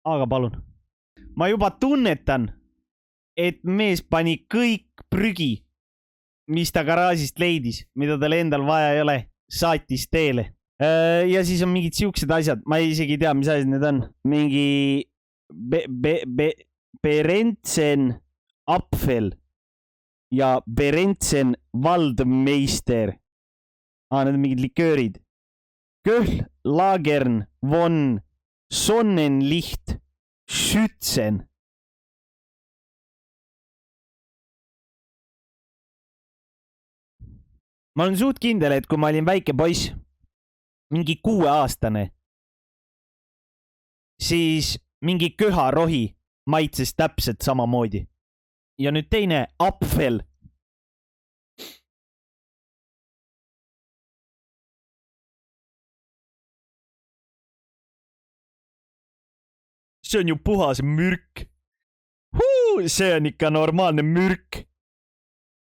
Aga palun. Ma juba tunnetan, et mees pani kõik prügi, mis ta garaažist leidis, mida tal endal vaja ei ole, saatis teele. Ja siis on mingid siuksed asjad, ma isegi ei tea, mis asjad need on. Mingi Berentsen Apfel ja Berentsen Waldmeister. Need on mingid liköörid. Köhl, Lagern, von Sonnenlicht, Schützen. Ma olen suht kindel, et kui ma olin väike poiss, mingi 6-aastane, siis mingi köharohi maitses täpselt samamoodi. Ja nüüd teine Apfel. See on ju puhas mürk. See on ikka normaalne mürk.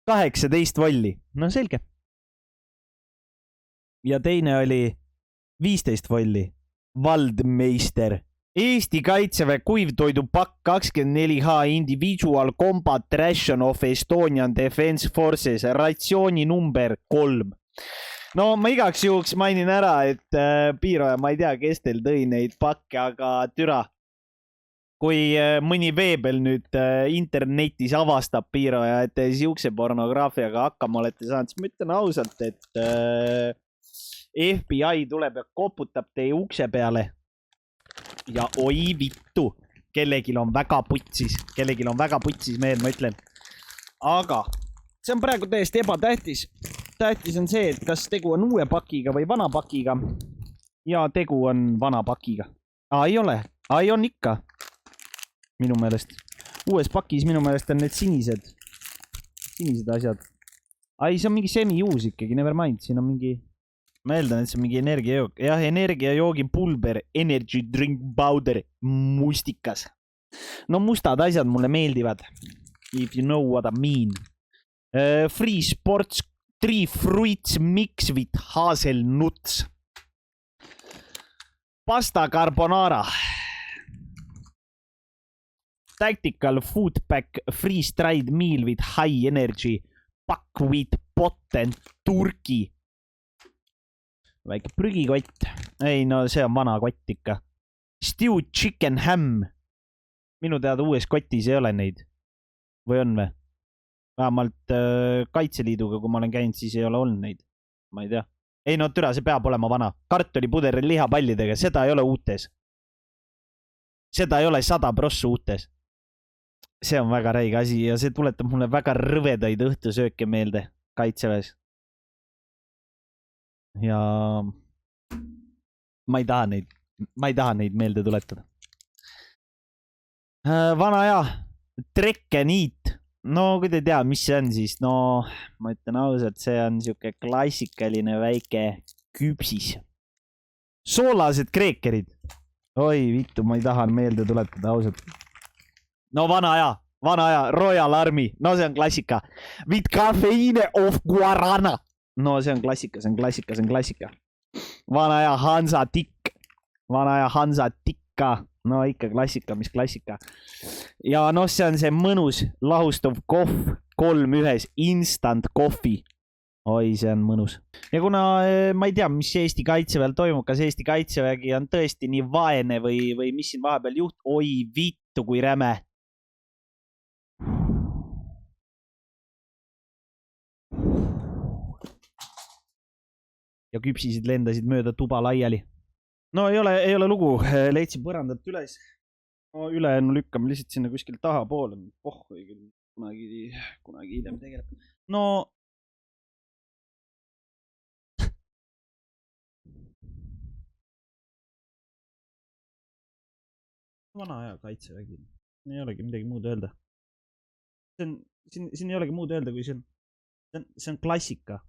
18 volli. No selge. Ja teine oli 15 volli. Waldmeister. Eesti Kaitseväe kuivtoidupakk 24H Individual Combat Ration of Estonian Defense Forces ratsiooni number 3. No ma igaks juhuks mainin ära, et Piiroja, ma ei tea, kes teil tõi neid pakke, aga türa. Kui mõni veebel nüüd internetis avastab Piiroja, et te siukse pornograafiaga hakkama olete saanud, siis ma ütlen ausalt, et FBI tuleb ja koputab teie ukse peale. Ja oi vittu, kellegil on väga putsis meel, ma ütlen. Aga see on praegu täiesti ebatähtis. Tähtis on see, et kas tegu on uue pakiga või vana pakiga. Ja tegu on vana pakiga. Ei ole, on ikka. Minu meelest. Uues pakis minu meelest on need sinised asjad. See on mingi semi-uus ikkagi, never mind. Siin on mingi, ma eeldan, et see on mingi energiajook. Jah, energiajoogi pulber, energy drink powder, mustikas. No mustad asjad mulle meeldivad. If you know what I mean. Free Sports 3 fruits mix with hazelnuts. Pasta carbonara. Tactical food pack freeze-dried meal with high energy. Buckwheat potent turkey. Väike prügikott. Ei, no see on vana kott ikka. Stewed chicken ham. Minu teada uues kotis ei ole neid. Või on või? Vähemalt Kaitseliiduga, kui ma olen käinud, siis ei ole olnud neid. Ma ei tea. Ei, no türa, see peab olema vana. Kartulipuder lihapallidega, seda ei ole uutes. Seda ei ole 100% uutes. See on väga räige asi ja see tuletab mulle väga rõvedaid õhtusööke meelde Kaitseväes. Ja ma ei taha neid meelde tuletada. Vana ja Trekken Eat no kui te ei tea, mis see on, siis no ma ütlen ausalt, see on siuke klassikaline väike küpsis. Soolased kreekerid. Oi vittu, ma ei taha meelde tuletada ausalt. No vana aja, Royal Army, no see on klassika. With caffeine of guarana. No see on klassika. Vana aja Hansa tikka. No ikka klassika, mis klassika. Ja noh, see on see mõnus lahustav kohv 3-1 instant coffee. Oi, see on mõnus. Ja kuna ma ei tea, mis Eesti kaitseväel toimub, kas Eesti kaitsevägi on tõesti nii vaene või mis siin vahepeal oi vittu, kui räme. Ja küpsisid lendasid mööda tuba laiali. No ei ole lugu, leidsin põrandat üles. No ülejäänu lükkame lihtsalt sinna kuskil tahapoole. Pohhui küll, kunagi hiljem tegeleb. No vana aja kaitsevägi. Ei olegi midagi muud öelda. Siin ei olegi muud öelda, kui see on klassika.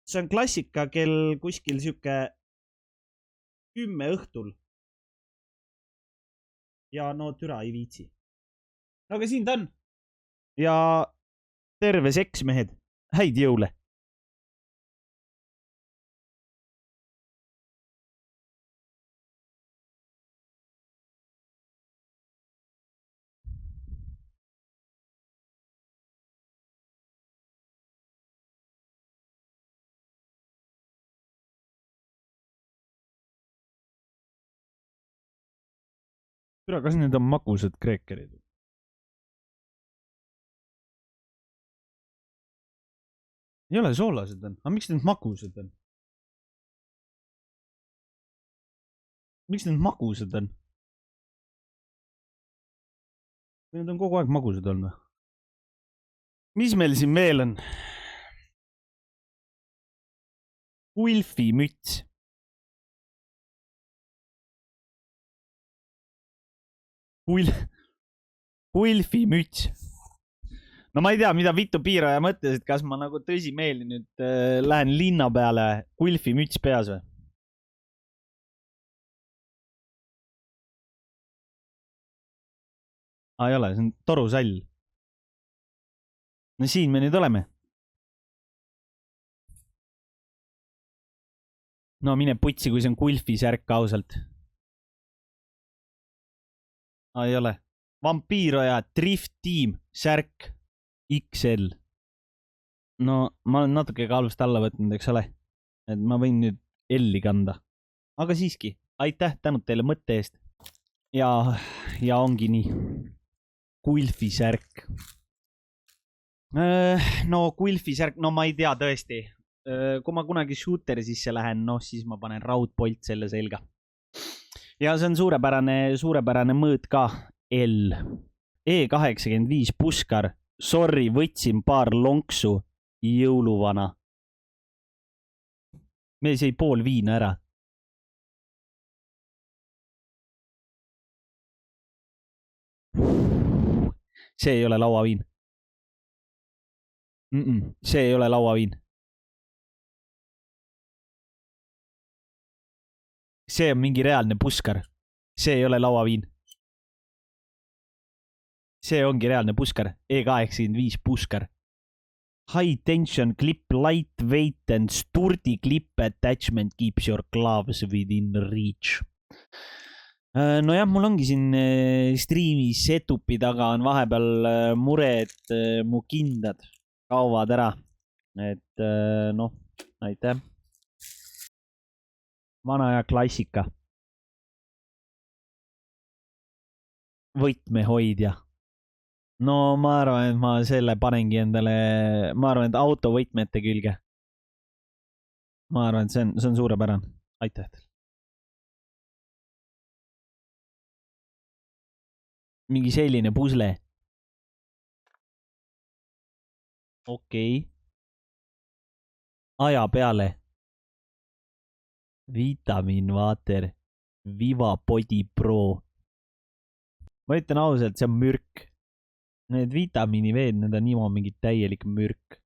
See on klassika, kel kuskil siuke 10 õhtul. Ja no türa ei viitsi. No aga siin ta on. Ja terve seks, mehed. Häid jõule. Türa, kas need on magusad kreekerid? Ei ole soolased on. Aga miks need magusad on? Miks need magusad on? Need on kogu aeg magusad on või? Mis meil siin veel on? Ulfi müts. Ulfi müts. No ma ei tea, mida Vittu Piiraja mõtles, et kas ma nagu tõsimeeli nüüd lähen linna peale Ulfi müts peas või? Ei ole, see on torusall. No siin me nüüd oleme. No mine putsi, kui see on Ulfi särk ausalt. Ei ole. Vampiiroja Drift Team särk XL. No ma olen natuke kaalust alla võtnud, eks ole. Et ma võin nüüd L-i kanda. Aga siiski, aitäh, tänud teile mõtte eest. Ja ongi nii. Ulfi särk. No Ulfi särk, no ma ei tea tõesti. Kui ma kunagi shooteri sisse lähen, no siis ma panen raudpolt selle selga. Ja see on suurepärane mõõt ka. L. E85 puskar. Sorry, võtsin paar lonksu. Jõuluvana. Mees jäi pool viina ära. See ei ole lauaviin. See ei ole lauaviin. See on mingi reaalne puskar. See ei ole lauaviin. See ongi reaalne puskar. E85 puskar. High tension clip, lightweight and sturdy clip attachment keeps your gloves within reach. Nojah, mul ongi siin striimi setupi taga on vahepeal mure, et mu kindad kaovad ära. Et noh, aitäh. Vana aja klassika. Võtmehoidja. No ma arvan, et ma selle panengi endale, ma arvan, et autovõtmete külge. Ma arvan, et see on suurepärane. Aitäh teile. Mingi selline pusle. Okei. Aja peale. Vitamin Water. Viva Body Pro. Ma ütlen ausalt, see on mürk. Need vitamiiniveed, need on niimoodi mingi täielik mürk.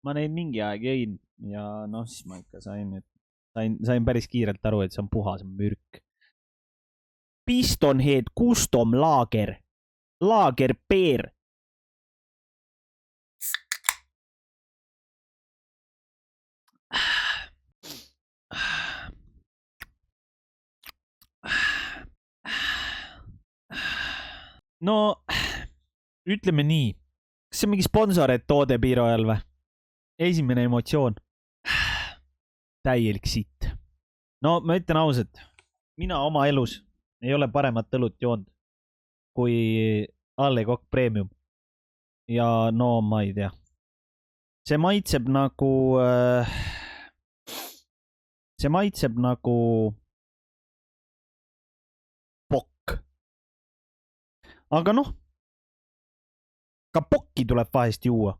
Ma neid mingi aeg jõin ja noh, siis ma ikka sain päris kiirelt aru, et see on puhas mürk. Pistonhead Custom Lager. Lager Beer. No, ütleme nii. Kas see on mingi sponsored toode Piiro ajal või? Esimene emotsioon. Täielik sitt. No, ma ütlen ausalt. Mina oma elus ei ole paremat õlut joonud kui A. Le Coq Premium. Ja no, ma ei tea. See maitseb nagu pokk. Aga noh, ka pokki tuleb vahest juua.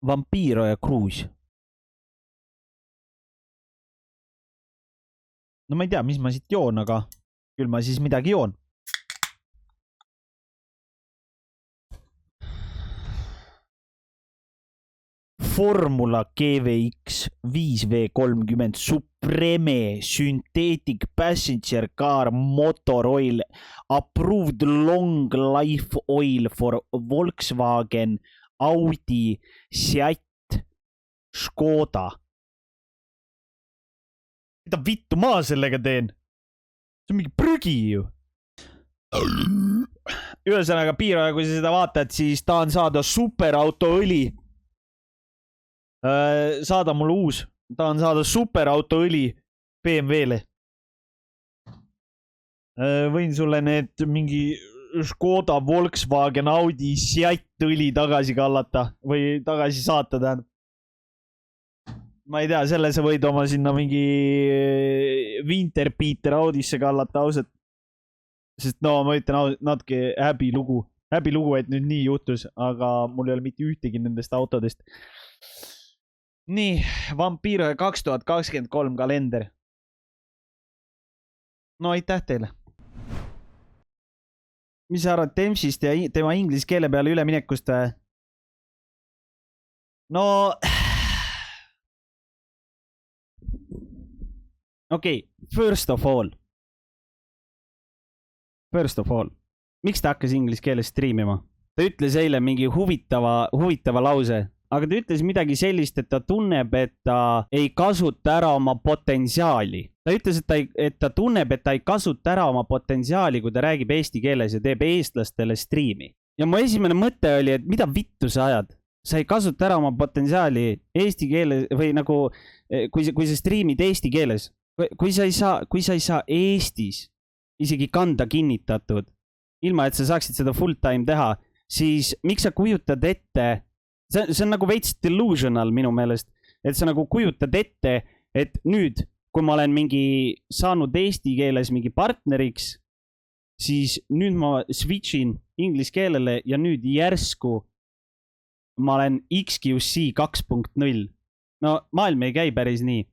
Vampiro ja Kruus. No ma ei tea, mis ma siit joon, aga küll ma siis midagi joon. Formula GVX 5V30 Supreme Synthetic Passenger Car Motor Oil Approved Long Life Oil for Volkswagen, Audi, Seat, Škoda. Mida vittu ma sellega teen? See on mingi prügi ju. Ühesõnaga Piiro, kui sa seda vaatad, siis tahan saada superauto õli. Saada mulle uus. Tahan saada superauto õli BMW-le. Võin sulle need mingi Škoda, Volkswagen, Audi, Seat õli tagasi kallata või tagasi saata, tähendab. Ma ei tea, selle sa võid oma sinna mingi Winterpeter Audisse kallata ausalt. Sest no ma ütlen ausalt, natuke häbilugu, et nüüd nii juhtus, aga mul ei ole mitte ühtegi nendest autodest. Nii, Vampiro 2023 kalender. No aitäh teile. Mis sa arvad Tempsist ja tema inglise keele peale üleminekust? No... Okei, first of all. Miks ta hakkas inglise keeles striimima? Ta ütles eile mingi huvitava lause, aga ta ütles midagi sellist, et ta tunneb, et ta ei kasuta ära oma potentsiaali. Ta ütles, et ta tunneb, et ta ei kasuta ära oma potentsiaali, kui ta räägib eesti keeles ja teeb eestlastele striimi. Ja mu esimene mõte oli, et mida vittu sa ajad? Sa ei kasuta ära oma potentsiaali eesti keeles või nagu, kui sa striimid eesti keeles. Kui sa ei saa Eestis isegi kanda kinnitatud, ilma et sa saaksid seda full time teha, siis miks sa kujutad ette, see on nagu veits delusional minu meelest, et sa nagu kujutad ette, et nüüd, kui ma olen saanud eesti keeles mingi partneriks, siis nüüd ma switchin inglise keelele ja nüüd järsku ma olen XQC 2.0. No maailm ei käi päris nii.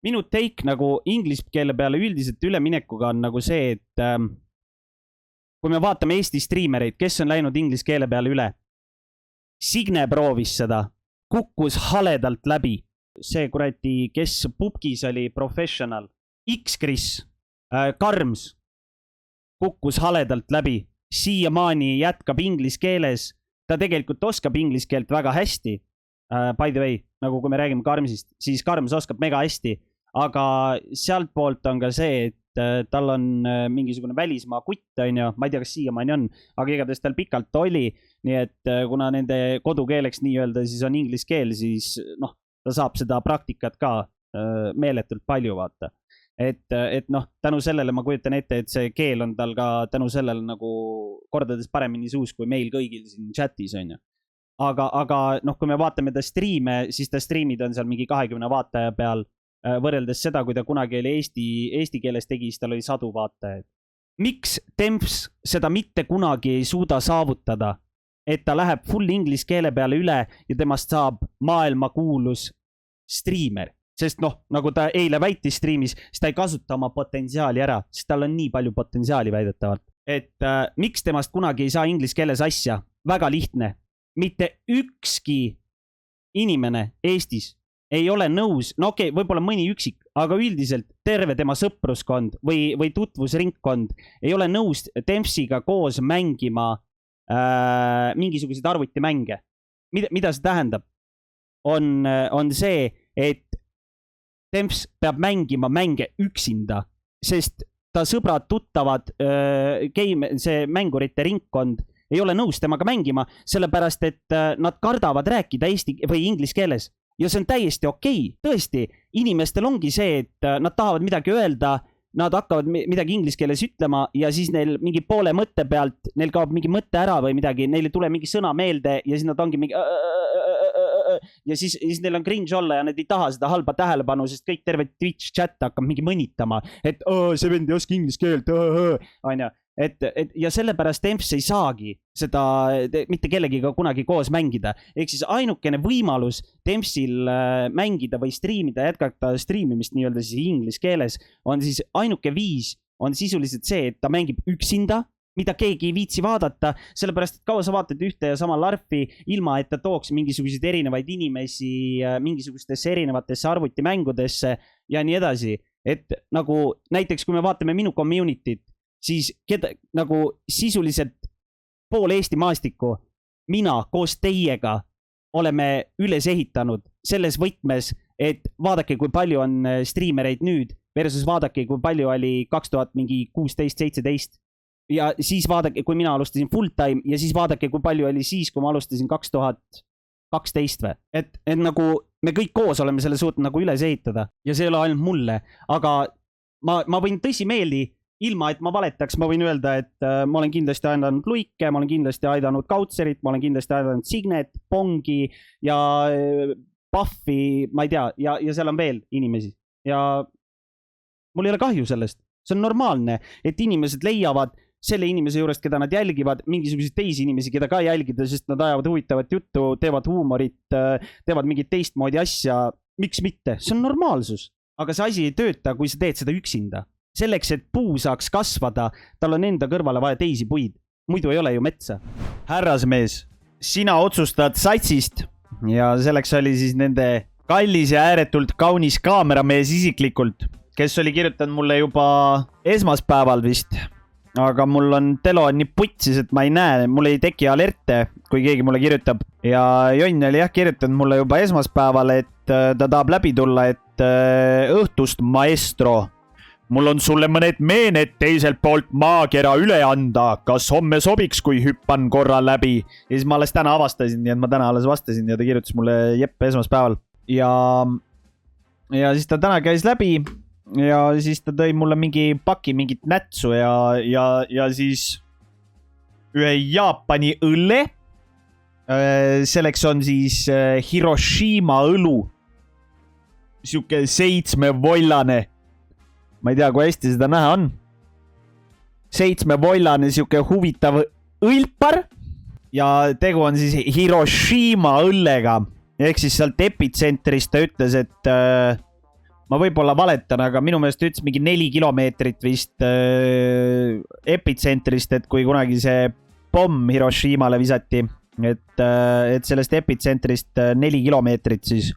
Minu take nagu inglise keele peale üldiselt üleminekuga on nagu see, et kui me vaatame Eesti striimereid, kes on läinud inglise keele peale üle, Signe proovis seda, kukkus haledalt läbi. See kuradi, kes pubkis oli professional, X-Chris, Karms, kukkus haledalt läbi. Siiamaani jätkab inglise keeles. Ta tegelikult oskab inglise keelt väga hästi. By the way, nagu kui me räägime Karmsist, siis Karms oskab mega hästi. Aga sealt poolt on ka see, et tal on mingisugune välismaa kutt, on ju, ma ei tea, kas siiamaani on, aga igatahes tal pikalt oli, nii et kuna nende kodukeeleks nii-öelda siis on inglise keel, siis noh, ta saab seda praktikat ka meeletult palju vaata. Et noh, tänu sellele ma kujutan ette, et see keel on tal ka tänu sellele nagu kordades paremini suus kui meil kõigil siin chatis, on ju. Aga noh, kui me vaatame ta striime, siis ta striimid on seal mingi 20 vaataja peal. Võrreldes seda, kui ta kunagi oli eesti keeles tegi, siis tal oli 100 vaatajaid. Miks Temps seda mitte kunagi ei suuda saavutada, et ta läheb full inglise keele peale üle ja temast saab maailmakuulus striimer? sest noh, nagu ta eile väitis striimis, siis ta ei kasuta oma potentsiaali ära, sest tal on nii palju potentsiaali väidetavalt. Et miks temast kunagi ei saa inglise keeles asja? Väga lihtne. Mitte ükski inimene Eestis ei ole nõus, no okei, võib-olla mõni üksik, aga üldiselt terve tema sõpruskond või tutvusringkond ei ole nõus Dempsey'ga koos mängima mingisuguseid arvutimänge. Mida see tähendab? On see, et Demps peab mängima mänge üksinda, sest ta sõbrad, tuttavad, see mängurite ringkond ei ole nõus temaga mängima, sellepärast et nad kardavad rääkida eesti või inglise keeles. Ja see on täiesti okei. Tõesti, inimestel ongi see, et nad tahavad midagi öelda, nad hakkavad midagi inglise keeles ütlema ja siis neil mingi poole mõtte pealt, neil kaob mingi mõtte ära või midagi, neil ei tule mingi sõna meelde ja siis nad ongi mingi ja siis neil on cringe olla ja nad ei taha seda halba tähelepanu, sest kõik terve Twitch chat hakkab mingi mõnitama, et see vend ei oska inglise keelt, on ju. Ja sellepärast Demps ei saagi seda mitte kellegiga kunagi koos mängida. Ehk siis ainukene võimalus Dempsil mängida või striimida, jätkata striimimist nii-öelda siis inglise keeles, on siis ainuke viis on sisuliselt see, et ta mängib üksinda, mida keegi ei viitsi vaadata, sellepärast, et kaua sa vaatad ühte ja sama larfi, ilma et ta tooks mingisuguseid erinevaid inimesi mingisugustesse erinevatesse arvutimängudesse ja nii edasi. Et nagu näiteks, kui me vaatame minu community't, siis nagu sisuliselt pool Eesti maastikku, mina koos teiega oleme üles ehitanud selles võtmes, et vaadake, kui palju on striimereid nüüd versus vaadake, kui palju oli 2016-17 ja siis vaadake, kui mina alustasin full time ja siis vaadake, kui palju oli siis, kui ma alustasin 2012 või. Et nagu me kõik koos oleme selle suutnud nagu üles ehitada ja see ei ole ainult mulle, aga ma võin tõsimeeli ilma, et ma valetaks, ma võin öelda, et ma olen kindlasti aidanud Luike, ma olen kindlasti aidanud Kautserit, ma olen kindlasti aidanud Signet, Pongi ja Puffi, ma ei tea, ja seal on veel inimesi. Ja mul ei ole kahju sellest. See on normaalne, et inimesed leiavad selle inimese juurest, keda nad jälgivad, mingisuguseid teisi inimesi, keda ka jälgida, sest nad ajavad huvitavat juttu, teevad huumorit, teevad mingit teistmoodi asja. Miks mitte? See on normaalsus. Aga see asi ei tööta, kui sa teed seda üksinda. Selleks, et puu saaks kasvada, tal on enda kõrvale vaja teisi puid. Muidu ei ole ju metsa. Härrasmees, sina otsustad satsist ja selleks oli siis nende kallis ja ääretult kaunis kaameramees isiklikult, kes oli kirjutanud mulle juba esmaspäeval vist. Aga mul on telo nii putsis, et ma ei näe, mul ei teki alerte, kui keegi mulle kirjutab. Ja Jonn oli kirjutanud mulle juba esmaspäeval, et ta tahab läbi tulla, et õhtust maestro. Mul on sulle mõned meened teiselt poolt maakera üle anda. Kas homme sobiks, kui hüppan korra läbi? Ja siis ma alles täna avastasin, nii et ma täna alles vastasin ja ta kirjutas mulle Jeppe esmaspäeval. Ja siis ta täna käis läbi ja siis ta tõi mulle mingi paki, mingit nätsu ja siis ühe Jaapani õlle. Selleks on siis Hiroshima õlu. Siuke 7-vollane. Ma ei tea, kui hästi seda näha on. 7-vollane siuke huvitav õlpar. Ja tegu on siis Hiroshima õllega. Ehk siis sealt epitsentrist ta ütles, et ma võib-olla valetan, aga minu meelest ütles mingi 4 kilomeetrit vist epitsentrist, et kui kunagi see pomm Hiroshimale visati, et sellest epitsentrist 4 kilomeetrit siis.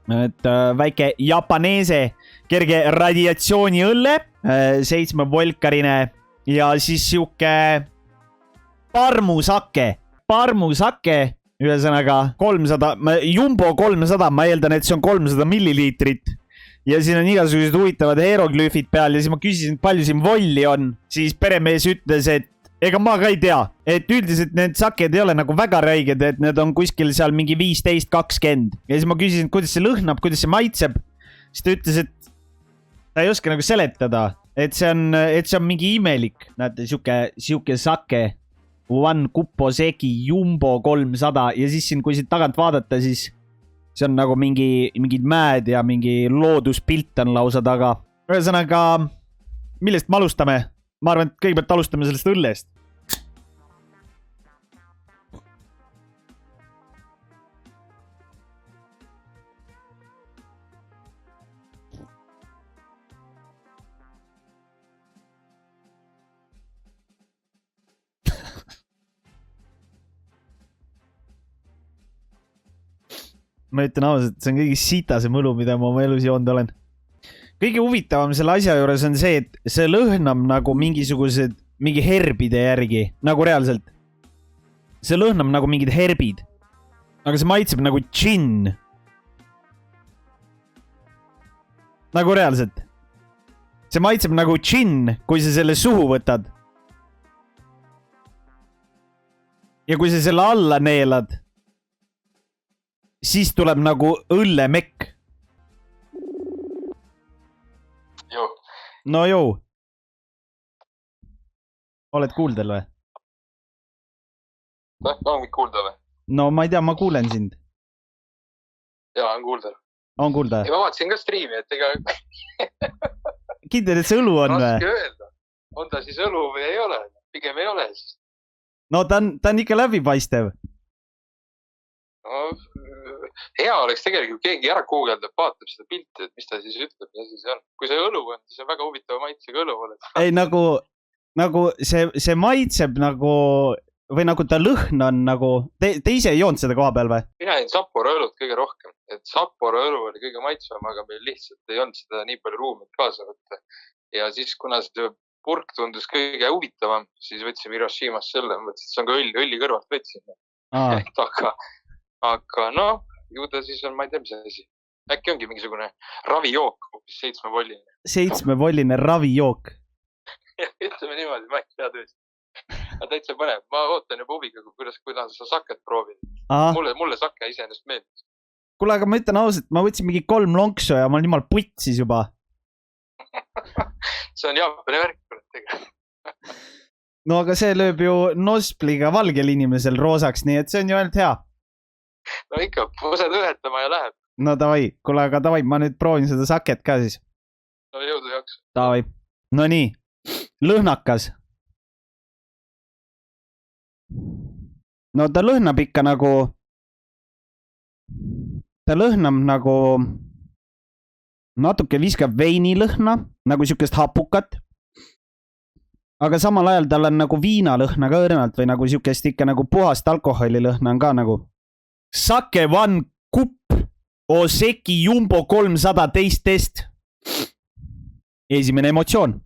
Et väike japaneese kerge radiatsiooni õlle, 7-volkarine ja siis siuke parmusake, ühesõnaga 300, Jumbo 300, ma eeldan, et see on 300 milliliitrit ja siin on igasugused huvitavad hieroglüüfid peal ja siis ma küsisin, palju siin volli on, siis peremees ütles, et ega ma ka ei tea, et üldiselt need saked ei ole nagu väga räiged, et need on kuskil seal mingi 15-20 ja siis ma küsisin, kuidas see lõhnab, kuidas see maitseb, siis ta ütles, et ta ei oska nagu seletada, et see on mingi imelik, näete, siuke sake One Kuposeki Jumbo 300 ja siis siin, kui siit tagant vaadata, siis see on nagu mingid mäed ja mingi looduspilt on lausa taga. Ühesõnaga, millest me alustame? Ma arvan, et kõigepealt alustame sellest õllest. ma ütlen ausalt, see on kõige sitasem õlu, mida ma oma elus joonud olen. Kõige huvitavam selle asja juures on see, et see lõhnab nagu mingi herbide järgi, nagu reaalselt. See lõhnab nagu mingid herbid. Aga see maitseb nagu džinn. Nagu reaalselt. See maitseb nagu džinn, kui sa selle suhu võtad. Ja kui sa selle alla neelad, siis tuleb nagu õllemekk. Joo. No joo. Oled kuuldel või? On mind kuulda või? No ma ei tea, ma kuulen sind. Jaa, on kuulda. On kuulda? Ja ma vaatasin ka striimi, et ega... Kindel, et see õlu on või? Raske öelda. On ta siis õlu või ei ole? Pigem ei ole siis. No ta on ikka läbipaistev. No, hea oleks tegelikult keegi ära googeldab, vaatab seda pilti, et mis ta siis ütleb, mis asi see on. Kui see õlu on, siis on väga huvitav maitsega õlu. Ei, nagu see maitseb nagu, või nagu ta lõhn on nagu, te ise ei joonud seda koha peal või? Mina jäin Sapporo õlut kõige rohkem, et Sapporo õlu oli kõige maitsvam, aga meil lihtsalt ei olnud seda nii palju ruumi kaasa võtta. Ja siis, kuna see purk tundus kõige huvitavam, siis võtsin Hiroshimas selle, mõtlesin, et see on ka õlli kõrvalt võtsin. Aga noh, ju ta siis on, ma ei tea, mis asi. Äkki ongi mingisugune ravijook, 7-volline. 7-volline ravijook. Ütleme niimoodi, ma ei tea tõesti. Aga täitsa põnev. Ma ootan juba huviga, kuidas sa saket proovida. Mulle sake iseenesest meeldis. Kuule, aga ma ütlen ausalt, ma võtsin mingi 3 lonksu ja ma olen jumal putsis juba. See on Jaapani värk, tegelikult. No aga see lööb ju nospliga valgel inimesel roosaks, nii et see on ju ainult hea. No ikka, posed õhetama ja läheb. No davai, kuule, aga davai, ma nüüd proovin seda saket ka siis. No jõudu jaks. Davai. No nii, lõhnakas. No ta lõhnab ikka nagu, natuke viskab veini lõhna, nagu siukest hapukat. Aga samal ajal tal on nagu viinalõhna ka õrnalt või nagu siukest ikka nagu puhast alkoholi lõhna on ka nagu. Sake One Cup Oseki Jumbo 300 test. Esimene emotsioon.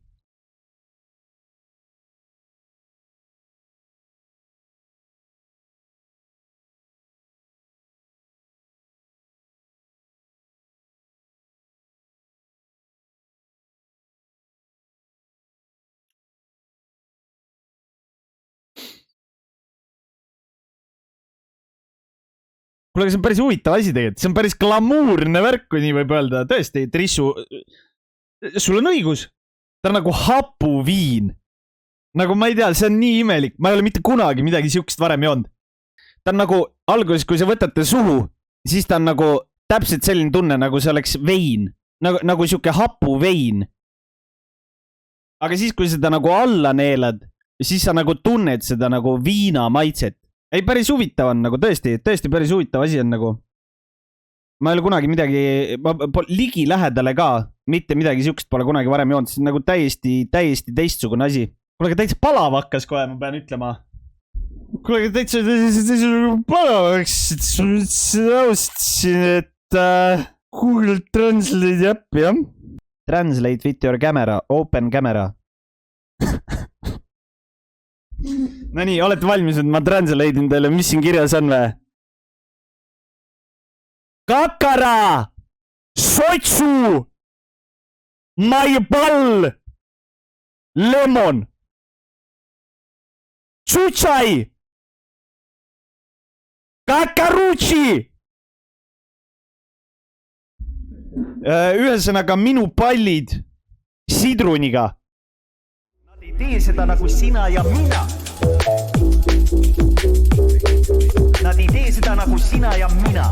Kuule, see on päris huvitav asi tegelikult. See on päris glamuurne värk, kui nii võib öelda. Tõesti, Trissu, sul on õigus. Ta on nagu hapuviin. Nagu ma ei tea, see on nii imelik. Ma ei ole mitte kunagi midagi siukest varem joonud. Ta on nagu, alguses, kui sa võtate suhu, siis ta on nagu täpselt selline tunne, nagu see oleks vein. Nagu siuke hapuvein. Aga siis, kui seda nagu alla neelad, siis sa nagu tunned seda nagu viina maitset. Ei, päris huvitav on nagu tõesti päris huvitav asi on nagu. Ma ei ole kunagi midagi, ligi lähedale ka, mitte midagi siukest pole kunagi varem joonud, see on nagu täiesti teistsugune asi. Kuule, täitsa palav hakkas kohe, ma pean ütlema. Kuule, täitsa palav hakkas, alustasin, et Google Translate äpp, jah. Translate with your camera, open camera. No nii, olete valmis, et ma translate'in teile, mis siin kirjas on või? Kakara! Sotsu! Maipall! Lemon! Tšutšai! Kakarutši! Ühesõnaga minu pallid sidruniga. Nad ei tee seda nagu sina ja mina. Nad ei tee seda nagu sina ja mina.